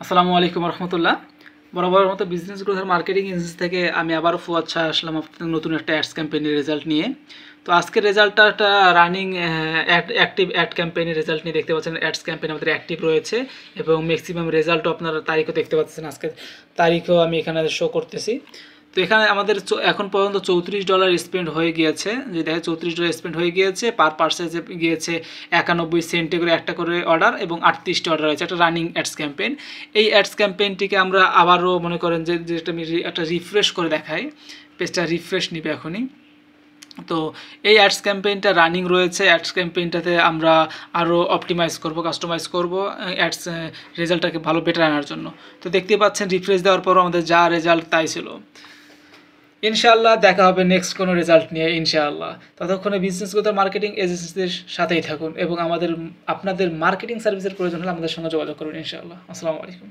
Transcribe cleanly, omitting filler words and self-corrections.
আসসালামু আলাইকুম রহমতুল্লাহ। বরাবর মতো বিজনেস গ্রোথ আর মার্কেটিং এজেন্সি থেকে আমি আবারও ফুয়াদ শাহ আসলাম আপনাদের নতুন একটা অ্যাডস ক্যাম্পেইনের রেজাল্ট নিয়ে। তো আজকের রেজাল্টটা একটা রানিং অ্যাক্টিভ অ্যাড ক্যাম্পেইনের রেজাল্ট নিয়ে দেখতে পাচ্ছেন। অ্যাডস ক্যাম্পেইন আমাদের অ্যাক্টিভ রয়েছে এবং ম্যাক্সিমাম রেজাল্টও আপনারা তারিখও দেখতে পাচ্ছেন। আজকের তারিখও আমি এখানে শো করতেছি। তো এখানে আমাদের এখন পর্যন্ত $34 স্পেন্ড হয়ে গিয়েছে। যে দেখে $34 স্পেন্ড হয়ে গিয়েছে, পার পার্সেজে গিয়েছে 91 সেন্টে করে একটা করে অর্ডার এবং 38টি অর্ডার হয়েছে। একটা রানিং অ্যাডস ক্যাম্পেইন। এই অ্যাডস ক্যাম্পেইনটিকে আমরা আবারও মনে করেন যে যেটা আমি একটা রিফ্রেশ করে দেখাই, পেজটা রিফ্রেশ নিবে এখনই। তো এই অ্যাডস ক্যাম্পেইনটা রানিং রয়েছে। অ্যাডস ক্যাম্পেইনটাতে আমরা আরও অপটিমাইজ করব, কাস্টমাইজ করব অ্যাডস রেজাল্টটাকে ভালো বেটার আনার জন্য। তো দেখতেই পাচ্ছেন রিফ্রেশ দেওয়ার পরও আমাদের যা রেজাল্ট তাই ছিল। ইনশাআল্লাহ দেখা হবে নেক্সট কোনো রেজাল্ট নিয়ে ইনশাআল্লাহ। ততক্ষণে বিজনেস গ্রোথ মার্কেটিং এজেন্সিদের সাথেই থাকুন এবং আপনাদের মার্কেটিং সার্ভিসের প্রয়োজন হলে আমাদের সঙ্গে যোগাযোগ করুন ইনশাআল্লাহ। আসসালামু আলাইকুম।